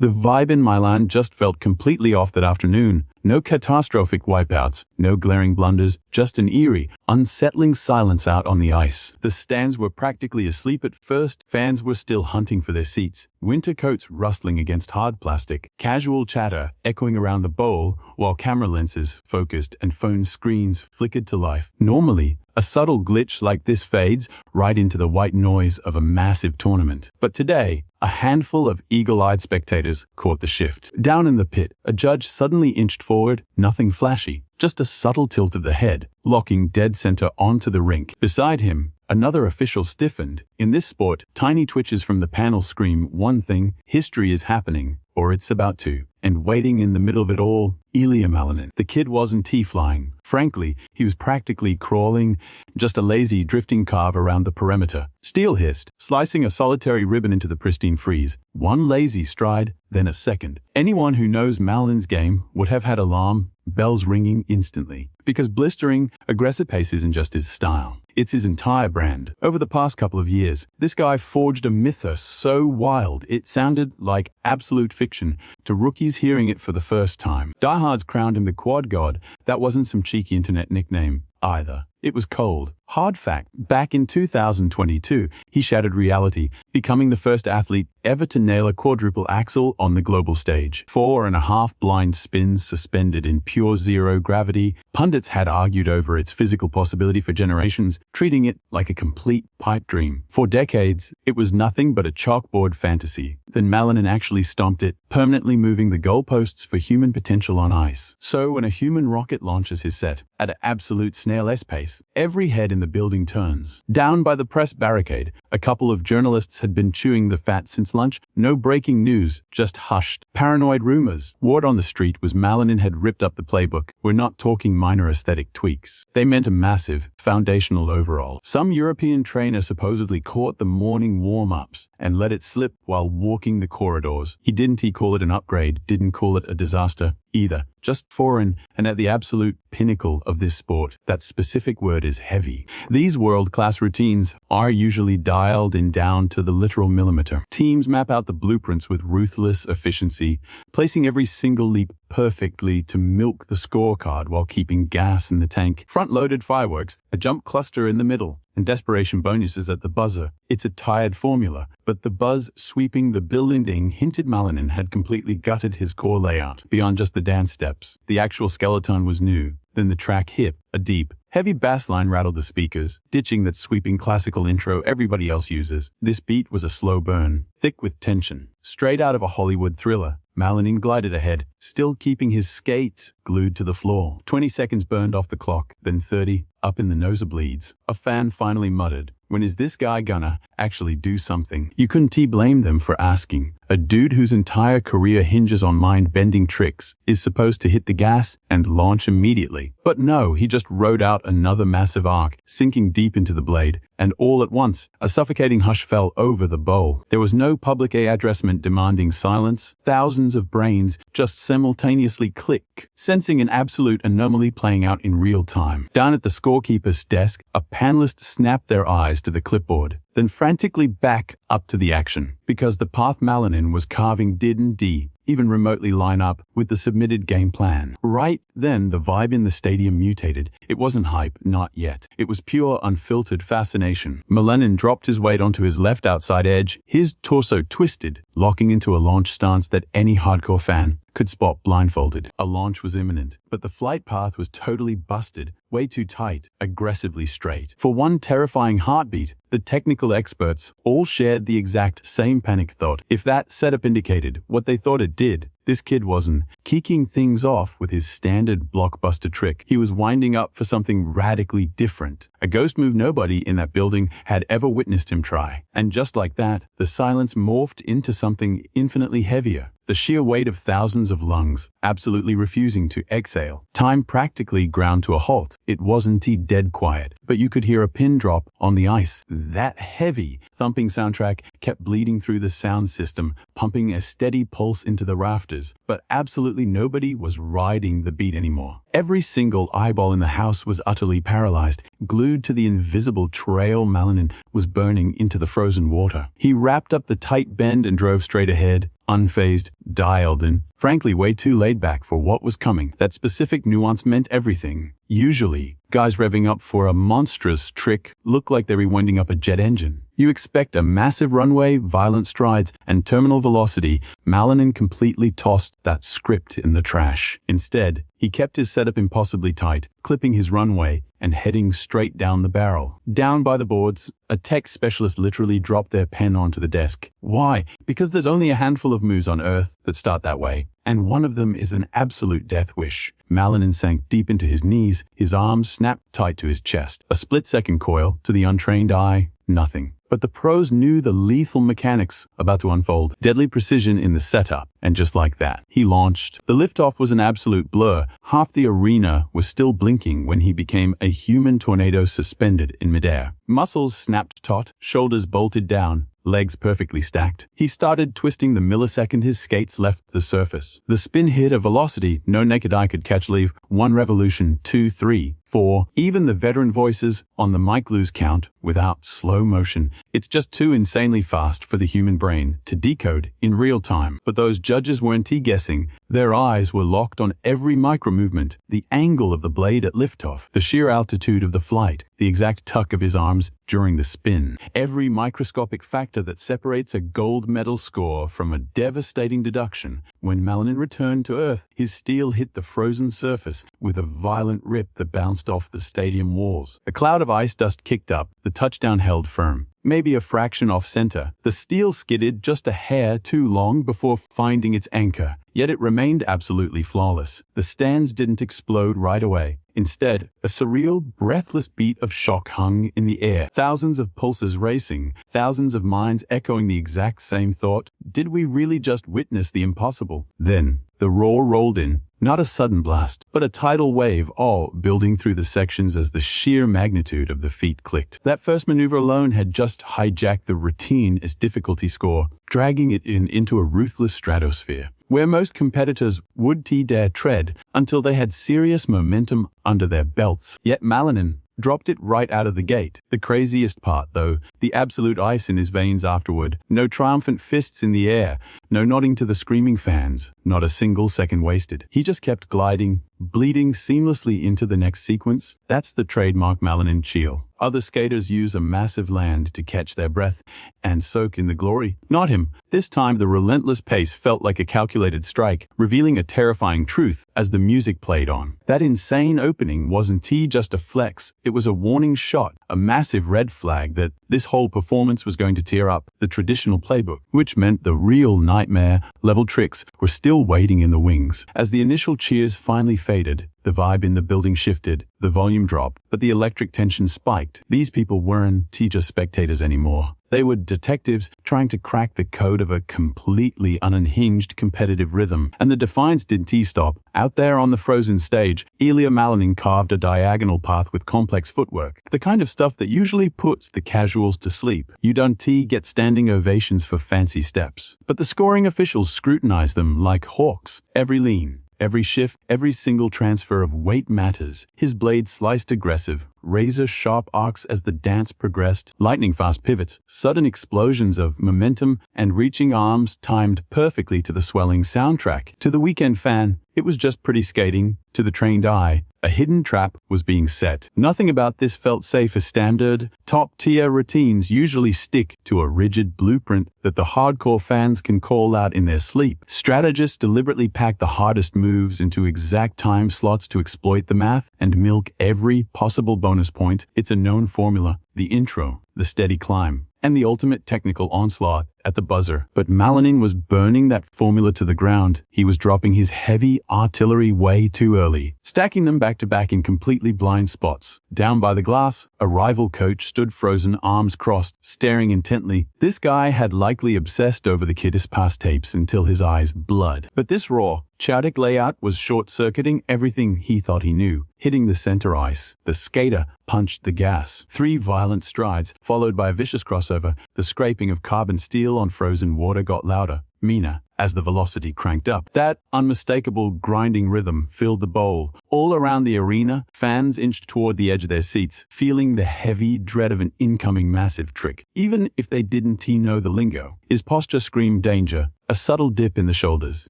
The vibe in Milan just felt completely off that afternoon. No catastrophic wipeouts, no glaring blunders, just an eerie, unsettling silence out on the ice. The stands were practically asleep at first, fans were still hunting for their seats, winter coats rustling against hard plastic, casual chatter echoing around the bowl, while camera lenses focused and phone screens flickered to life. Normally, a subtle glitch like this fades right into the white noise of a massive tournament. But today, a handful of eagle-eyed spectators caught the shift. Down in the pit, a judge suddenly inched forward, nothing flashy, just a subtle tilt of the head, locking dead center onto the rink. Beside him, another official stiffened. In this sport, tiny twitches from the panel scream one thing: history is happening, or it's about to. And waiting in the middle of it all, Ilia Malinin. The kid wasn't T-flying. Frankly, he was practically crawling, just a lazy, drifting carve around the perimeter. Steel hissed, slicing a solitary ribbon into the pristine frieze. One lazy stride, then a second. Anyone who knows Malin's game would have had alarm bells ringing instantly. Because blistering, aggressive pace isn't just his style. It's his entire brand. Over the past couple of years, this guy forged a mythos so wild it sounded like absolute fiction to rookies hearing it for the first time. Diehards crowned him the quad god. That wasn't some cheeky internet nickname either. It was cold. Hard fact, back in 2022, he shattered reality, becoming the first athlete ever to nail a quadruple axel on the global stage. 4.5 blind spins suspended in pure zero gravity. Pundits had argued over its physical possibility for generations, treating it like a complete pipe dream. For decades, it was nothing but a chalkboard fantasy. Then Malinin actually stomped it, permanently moving the goalposts for human potential on ice. So when a human rocket launches his set at an absolute snail's pace, every head in the building turns. Down by the press barricade, a couple of journalists had been chewing the fat since lunch. No breaking news, just hushed, paranoid rumors. Word on the street was Malinin had ripped up the playbook. We're not talking minor aesthetic tweaks. They meant a massive, foundational overhaul. Some European trainer supposedly caught the morning warm-ups and let it slip while walking the corridors. He didn't call it an upgrade, didn't call it a disaster either. Just foreign and at the absolute pinnacle of this sport. That specific word is heavy. These world-class routines are usually dialed in down to the literal millimeter. Teams map out the blueprints with ruthless efficiency, placing every single leap perfectly to milk the scorecard while keeping gas in the tank. Front-loaded fireworks, a jump cluster in the middle, and desperation bonuses at the buzzer. It's a tired formula, but the buzz sweeping the building hinted Malinin had completely gutted his core layout. Beyond just the dance steps, the actual skeleton was new. Then the track hit, a deep, heavy bass line rattled the speakers, ditching that sweeping classical intro everybody else uses. This beat was a slow burn, thick with tension. Straight out of a Hollywood thriller, Malinin glided ahead, still keeping his skates glued to the floor. 20 seconds burned off the clock, then 30, up in the nosebleeds. A fan finally muttered, "When is this guy gonna actually do something?" You couldn't blame them for asking. A dude whose entire career hinges on mind-bending tricks is supposed to hit the gas and launch immediately. But no, he just rode out another massive arc, sinking deep into the blade, and all at once, a suffocating hush fell over the bowl. There was no public addressment demanding silence. Thousands of brains just simultaneously click, sensing an absolute anomaly playing out in real time. Down at the scorekeeper's desk, a panelist snapped their eyes to the clipboard, then frantically back up to the action, because the path Malinin was carving didn't even remotely line up with the submitted game plan. Right then, the vibe in the stadium mutated. It wasn't hype, not yet. It was pure, unfiltered fascination. Malinin dropped his weight onto his left outside edge, his torso twisted, locking into a launch stance that any hardcore fan could spot blindfolded. A launch was imminent, but the flight path was totally busted, way too tight, aggressively straight. For one terrifying heartbeat, the technical experts all shared the exact same panic thought. If that setup indicated what they thought it did, this kid wasn't kicking things off with his standard blockbuster trick. He was winding up for something radically different. A ghost move nobody in that building had ever witnessed him try. And just like that, the silence morphed into something infinitely heavier. The sheer weight of thousands of lungs, absolutely refusing to exhale. Time practically ground to a halt. It wasn't dead quiet, but you could hear a pin drop on the ice. That heavy, thumping soundtrack kept bleeding through the sound system, pumping a steady pulse into the rafters. But absolutely nobody was riding the beat anymore. Every single eyeball in the house was utterly paralyzed, glued to the invisible trail Malinin was burning into the frozen water. He wrapped up the tight bend and drove straight ahead, unfazed, dialed in, frankly way too laid back for what was coming. That specific nuance meant everything. Usually, guys revving up for a monstrous trick look like they're winding up a jet engine. You expect a massive runway, violent strides, and terminal velocity. Malinin completely tossed that script in the trash. Instead, he kept his setup impossibly tight, clipping his runway and heading straight down the barrel. Down by the boards, a tech specialist literally dropped their pen onto the desk. Why? Because there's only a handful of moves on Earth that start that way, and one of them is an absolute death wish. Malinin sank deep into his knees, his arms snapped tight to his chest. A split-second coil, to the untrained eye, nothing. But the pros knew the lethal mechanics about to unfold. Deadly precision in the setup, and just like that, he launched. The liftoff was an absolute blur. Half the arena was still blinking when he became a human tornado suspended in midair. Muscles snapped taut, shoulders bolted down, legs perfectly stacked. He started twisting the millisecond his skates left the surface. The spin hit a velocity no naked eye could catch. Leave 1 revolution, 2, 3, 4. Even the veteran voices on the mic lose count without slow motion. It's just too insanely fast for the human brain to decode in real time. But those judges weren't guessing. Their eyes were locked on every micro movement, the angle of the blade at liftoff, the sheer altitude of the flight, the exact tuck of his arms during the spin. Every microscopic factor that separates a gold medal score from a devastating deduction. When Malinin returned to Earth, his steel hit the frozen surface with a violent rip that bounced off the stadium walls. A cloud of ice dust kicked up, the touchdown held firm. Maybe a fraction off center. The steel skidded just a hair too long before finding its anchor, yet it remained absolutely flawless. The stands didn't explode right away. Instead, a surreal, breathless beat of shock hung in the air. Thousands of pulses racing, thousands of minds echoing the exact same thought. Did we really just witness the impossible? Then, the roar rolled in. Not a sudden blast, but a tidal wave, all building through the sections as the sheer magnitude of the feat clicked. That first maneuver alone had just hijacked the routine as difficulty score, dragging it into a ruthless stratosphere, where most competitors would dare tread until they had serious momentum under their belts. Yet Malinin dropped it right out of the gate. The craziest part, though, the absolute ice in his veins afterward. No triumphant fists in the air, no nodding to the screaming fans, not a single second wasted. He just kept gliding, bleeding seamlessly into the next sequence. That's the trademark Malinin chill. Other skaters use a massive land to catch their breath and soak in the glory. Not him. This time the relentless pace felt like a calculated strike, revealing a terrifying truth as the music played on. That insane opening wasn't just a flex, it was a warning shot, a massive red flag that this whole performance was going to tear up the traditional playbook, which meant the real nightmare-level tricks were still waiting in the wings. As the initial cheers finally faded, the vibe in the building shifted, the volume dropped, but the electric tension spiked. These people weren't just spectators anymore. They were detectives trying to crack the code of a completely unhinged competitive rhythm. And the defiance didn't stop. Out there on the frozen stage, Ilia Malinin carved a diagonal path with complex footwork, the kind of stuff that usually puts the casuals to sleep. You don't get standing ovations for fancy steps. But the scoring officials scrutinized them like hawks. Every lean, every shift, every single transfer of weight matters. His blade sliced aggressive, razor-sharp arcs as the dance progressed, lightning-fast pivots, sudden explosions of momentum, and reaching arms timed perfectly to the swelling soundtrack. To the weekend fan, it was just pretty skating. To the trained eye, a hidden trap was being set. Nothing about this felt safe as standard. Top-tier routines usually stick to a rigid blueprint that the hardcore fans can call out in their sleep. Strategists deliberately pack the hardest moves into exact time slots to exploit the math and milk every possible bonus point. It's a known formula: the intro, the steady climb, and the ultimate technical onslaught at the buzzer. But Malinin was burning that formula to the ground. He was dropping his heavy artillery way too early, stacking them back to back in completely blind spots. Down by the glass, a rival coach stood frozen, arms crossed, staring intently. This guy had likely obsessed over the kid's past tapes until his eyes blurred. But this raw, chaotic layout was short-circuiting everything he thought he knew. Hitting the center ice, the skater punched the gas. 3 violent strides, followed by a vicious crossover. The scraping of carbon steel on frozen water got louder. Mina, as the velocity cranked up. That unmistakable grinding rhythm filled the bowl. All around the arena, fans inched toward the edge of their seats, feeling the heavy dread of an incoming massive trick. Even if they didn't know the lingo, his posture screamed danger. A subtle dip in the shoulders,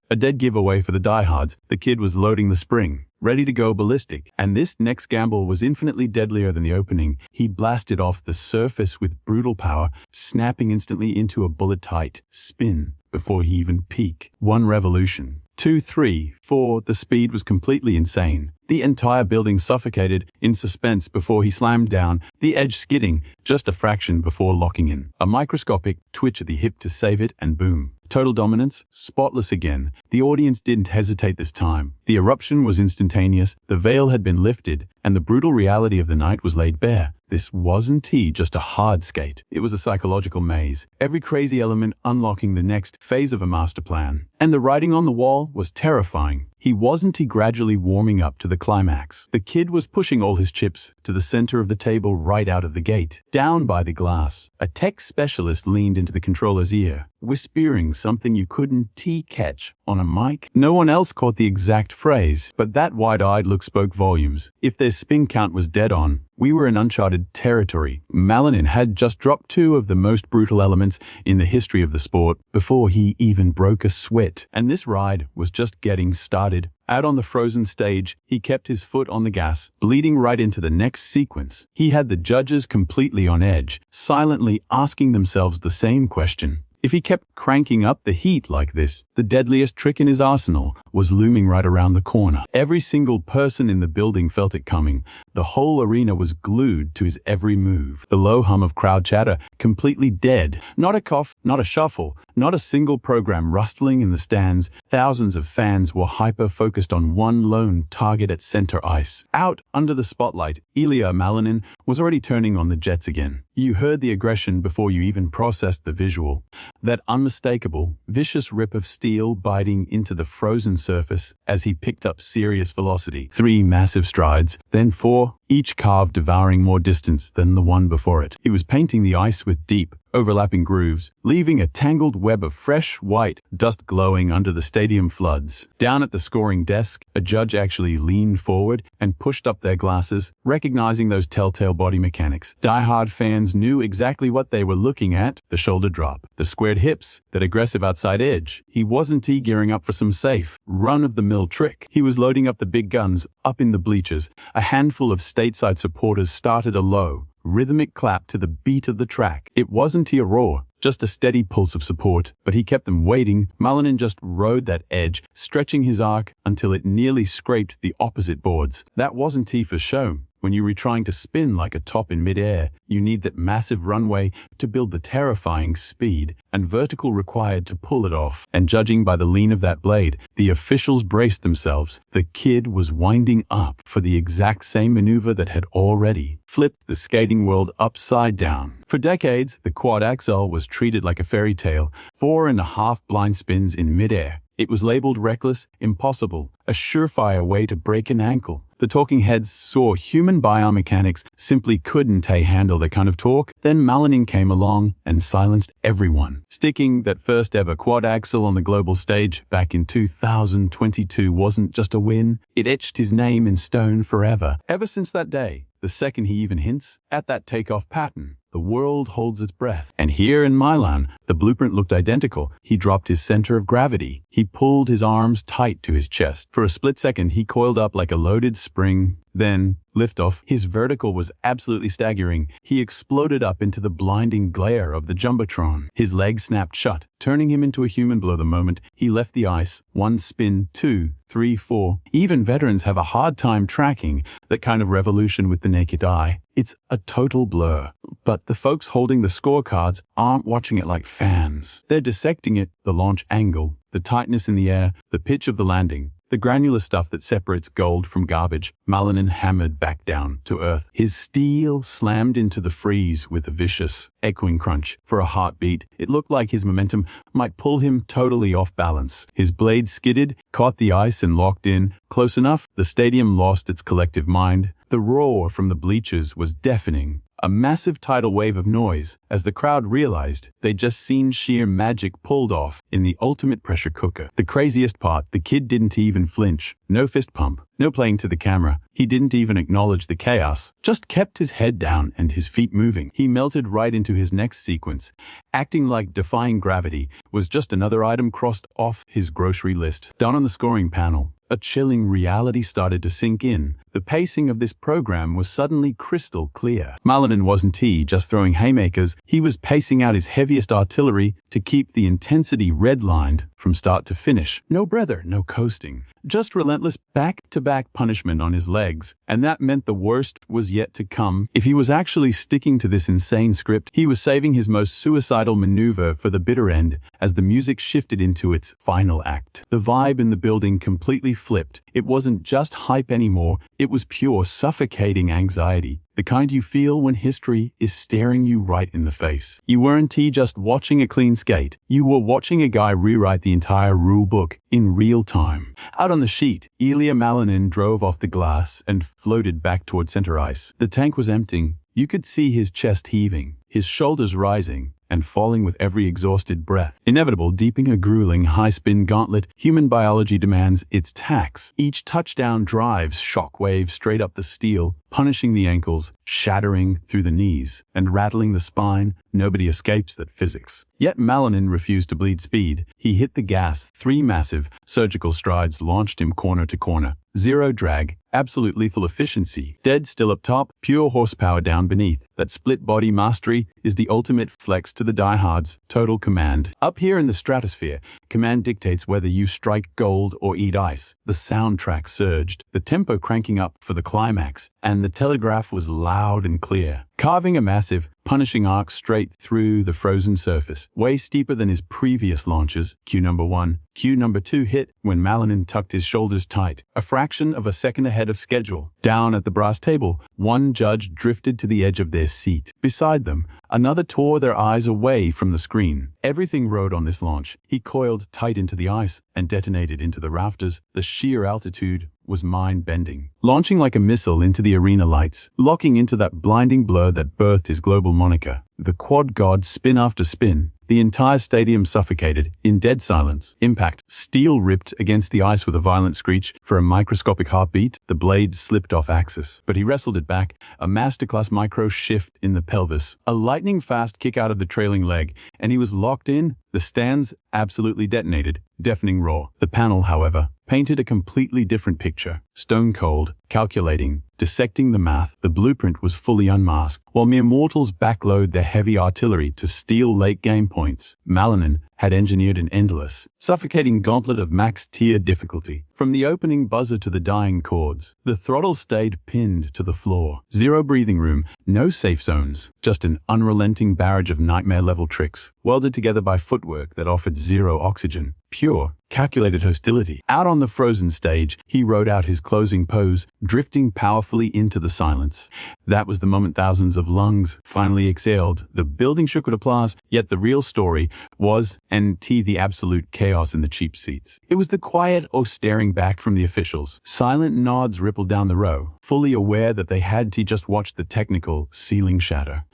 a dead giveaway for the diehards. The kid was loading the spring, ready to go ballistic, and this next gamble was infinitely deadlier than the opening. He blasted off the surface with brutal power, snapping instantly into a bullet-tight spin before he even peaked. 1 revolution. 2, 3, 4, the speed was completely insane. The entire building suffocated in suspense before he slammed down, the edge skidding just a fraction before locking in. A microscopic twitch at the hip to save it, and boom. Total dominance, spotless again. The audience didn't hesitate this time. The eruption was instantaneous, the veil had been lifted, and the brutal reality of the night was laid bare. This wasn't just a hard skate. It was a psychological maze, every crazy element unlocking the next phase of a master plan. And the writing on the wall was terrifying. He wasn't gradually warming up to the climax. The kid was pushing all his chips to the center of the table right out of the gate. Down by the glass, a tech specialist leaned into the controller's ear, whispering something you couldn't catch on a mic. No one else caught the exact phrase, but that wide-eyed look spoke volumes. If their spin count was dead on, we were in uncharted territory. Malinin had just dropped 2 of the most brutal elements in the history of the sport before he even broke a sweat. And this ride was just getting started. Out on the frozen stage, he kept his foot on the gas, bleeding right into the next sequence. He had the judges completely on edge, silently asking themselves the same question. If he kept cranking up the heat like this, the deadliest trick in his arsenal was looming right around the corner. Every single person in the building felt it coming. The whole arena was glued to his every move. The low hum of crowd chatter completely dead. Not a cough, not a shuffle, not a single program rustling in the stands. Thousands of fans were hyper-focused on one lone target at center ice. Out under the spotlight, Ilia Malinin was already turning on the jets again. You heard the aggression before you even processed the visual. That unmistakable, vicious rip of steel biting into the frozen surface as he picked up serious velocity. 3 massive strides, then 4, each carve devouring more distance than the one before it. He was painting the ice with deep, overlapping grooves, leaving a tangled web of fresh, white dust glowing under the stadium floods. Down at the scoring desk, a judge actually leaned forward and pushed up their glasses, recognizing those telltale body mechanics. Die-hard fans knew exactly what they were looking at: the shoulder drop, the squared hips, that aggressive outside edge. He wasn't gearing up for some safe, run-of-the-mill trick. He was loading up the big guns up in the bleachers. A handful of stateside supporters started a low, rhythmic clap to the beat of the track. It wasn't a roar, just a steady pulse of support, but he kept them waiting. Malinin just rode that edge, stretching his arc until it nearly scraped the opposite boards. That wasn't for show. When you were trying to spin like a top in midair, you need that massive runway to build the terrifying speed and vertical required to pull it off. And judging by the lean of that blade, the officials braced themselves. The kid was winding up for the exact same maneuver that had already flipped the skating world upside down. For decades, the quad axel was treated like a fairy tale, 4.5 blind spins in midair. It was labeled reckless, impossible, a surefire way to break an ankle. The talking heads saw human biomechanics simply couldn't handle that kind of torque. Then Malinin came along and silenced everyone. Sticking that first ever quad axel on the global stage back in 2022 wasn't just a win, it etched his name in stone forever. Ever since that day, the second he even hints at that takeoff pattern, the world holds its breath. And here in Milan, the blueprint looked identical. He dropped his center of gravity. He pulled his arms tight to his chest. For a split second, he coiled up like a loaded spring. Then, liftoff. His vertical was absolutely staggering. He exploded up into the blinding glare of the Jumbotron. His legs snapped shut, turning him into a human below the moment he left the ice. 1 spin, 2, 3, 4. Even veterans have a hard time tracking that kind of revolution with the naked eye. It's a total blur. But the folks holding the scorecards aren't watching it like fans. They're dissecting it: the launch angle, the tightness in the air, the pitch of the landing, the granular stuff that separates gold from garbage. Malinin hammered back down to earth. His steel slammed into the freeze with a vicious, echoing crunch. For a heartbeat, it looked like his momentum might pull him totally off balance. His blade skidded, caught the ice and locked in. Close enough, the stadium lost its collective mind. The roar from the bleachers was deafening. A massive tidal wave of noise as the crowd realized they'd just seen sheer magic pulled off in the ultimate pressure cooker. The craziest part, the kid didn't even flinch. No fist pump, no playing to the camera. He didn't even acknowledge the chaos, just kept his head down and his feet moving. He melted right into his next sequence, acting like defying gravity was just another item crossed off his grocery list. Down on the scoring panel, a chilling reality started to sink in. The pacing of this program was suddenly crystal clear. Malinin wasn't just throwing haymakers, he was pacing out his heaviest artillery to keep the intensity redlined from start to finish. No breather, no coasting, just relentless back-to-back punishment on his legs. And that meant the worst was yet to come. If he was actually sticking to this insane script, he was saving his most suicidal maneuver for the bitter end as the music shifted into its final act. The vibe in the building completely flipped. It wasn't just hype anymore, it was pure suffocating anxiety. The kind you feel when history is staring you right in the face. You weren't just watching a clean skate. You were watching a guy rewrite the entire rule book in real time. Out on the sheet, Ilia Malinin drove off the glass and floated back toward center ice. The tank was emptying. You could see his chest heaving, his shoulders rising and falling with every exhausted breath. Inevitable, deeping a grueling high-spin gauntlet, human biology demands its tax. Each touchdown drives shockwaves straight up the steel, punishing the ankles, shattering through the knees, and rattling the spine. Nobody escapes that physics. Yet Malinin refused to bleed speed. He hit the gas. 3 massive, surgical strides launched him corner to corner. Zero drag, absolute lethal efficiency. Dead still up top, pure horsepower down beneath. That split body mastery is the ultimate flex to the diehards. Total command. Up here in the stratosphere, command dictates whether you strike gold or eat ice. The soundtrack surged, the tempo cranking up for the climax, and the telegraph was loud and clear, carving a massive, punishing arc straight through the frozen surface, way steeper than his previous launches. Cue number 1. Cue number 2 hit when Malinin tucked his shoulders tight, a fraction of a second ahead of schedule. Down at the brass table, one judge drifted to the edge of their seat. Beside them, another tore their eyes away from the screen. Everything rode on this launch. He coiled tight into the ice and detonated into the rafters. The sheer altitude was mind-bending. Launching like a missile into the arena lights, locking into that blinding blur that birthed his global moniker. The quad god spin after spin. The entire stadium suffocated in dead silence. Impact. Steel ripped against the ice with a violent screech. For a microscopic heartbeat, the blade slipped off axis. But he wrestled it back. A masterclass micro shift in the pelvis. A lightning-fast kick out of the trailing leg. And he was locked in. The stands absolutely detonated. Deafening roar. The panel, however, painted a completely different picture. Stone cold, calculating, dissecting the math. The blueprint was fully unmasked. While mere mortals backload their heavy artillery to steal late-game points, Malinin had engineered an endless, suffocating gauntlet of max-tier difficulty. From the opening buzzer to the dying chords, the throttle stayed pinned to the floor. Zero breathing room, no safe zones, just an unrelenting barrage of nightmare-level tricks, welded together by footwork that offered zero oxygen. Pure, calculated hostility. Out on the frozen stage, he rode out his closing pose, drifting powerfully into the silence. That was the moment thousands of lungs finally exhaled. The building shook with applause, yet the real story was, the absolute chaos in the cheap seats. It was the quiet staring back from the officials. Silent nods rippled down the row, fully aware that they had just watched the technical ceiling shatter.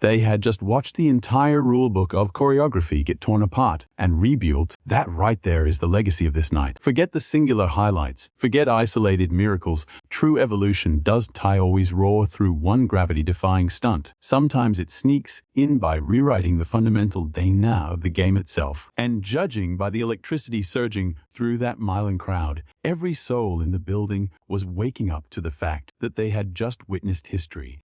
They had just watched the entire rulebook of choreography get torn apart and rebuilt. That right there is the legacy of this night. Forget the singular highlights. Forget isolated miracles. True evolution does always roar through one gravity-defying stunt. Sometimes it sneaks in by rewriting the fundamental DNA of the game itself. And judging by the electricity surging through that Milan crowd, every soul in the building was waking up to the fact that they had just witnessed history.